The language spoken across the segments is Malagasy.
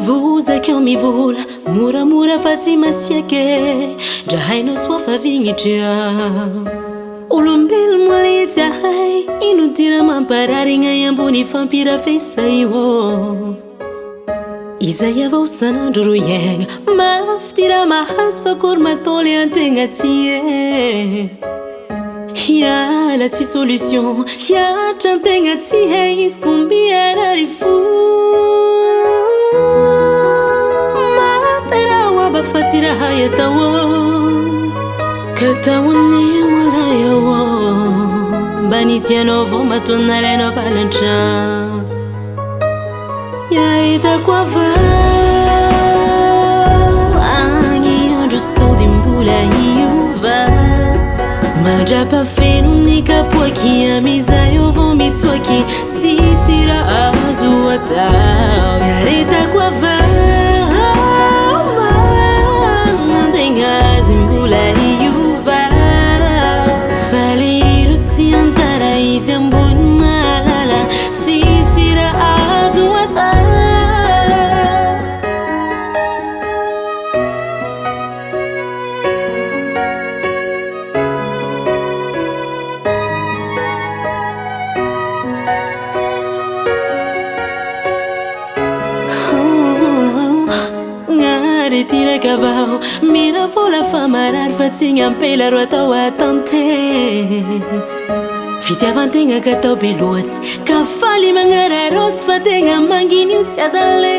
Vozaka mivola moramora fa tsy masiake dra hainao soa fa vignitria olombelo moa tsy ahay ino tira mampararigna ambony fampirafesa io izay avao sanandro ro iagna mafy tira mahazo fa kory mataoly antegna ty hiala tsy solution hiatra antegna tsy hay izy combien rary fo fa tsy raha atao kataon'ny malaya mba nitianao vao matonalainao valantra Hiaretako avao agny andro sody mbola hiova mandrapa feno ny kapoaky amizay eo vao mitsoaky tsisy raha azo atao Hiaretako avao mbola hiova faliro tsy anjara izy ambony malala tsisy raha azo atao Hiaretako avao mira vola fa marary fa tsy gnampela ro atao atante fitiavantegna ka atao be loatsy ka faly magnararotsy fa tegna manginy io tsy adale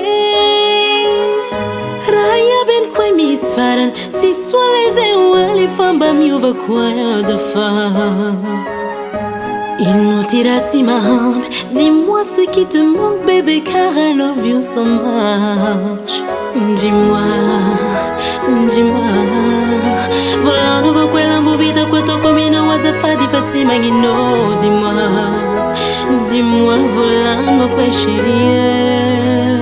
raha iabeny koe misy farany tsy soalay zay oaly fa mba miova koa azafa il nous dira si mahambe dis-moi ce qui te manque bébé car I love you so much dis-moi volano va quella vita questo comino azafadi fazzi maghino dis-moi volano qua chérie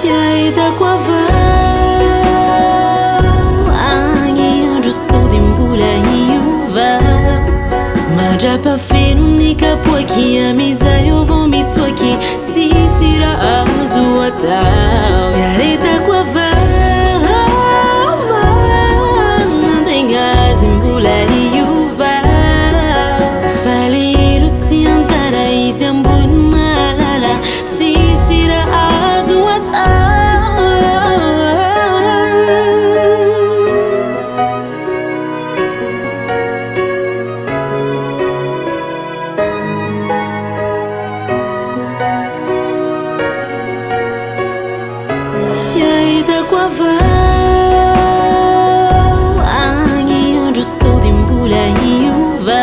Hiaretako avao agny andro sody mbola hiova mandrapa feno ny kapoaky amizay eo vao mitsoaky tsisy raha azo atao Hiaretako avao antegna mbola hiova faliro tsy anjara izy ambony malala tsisy raha azo atao Hiaretako avao agny andro sody mbola hiova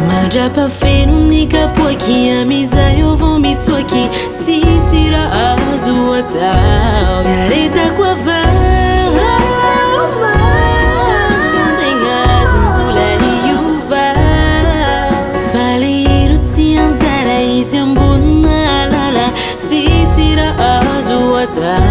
mandrapa feno ny kapoaky amizay eo vao mitsoaky tsisy raha azo atao Hiaretako avao antegna mbola hiova faliro tsy anjara izy ambony malala tsisy raha azo atao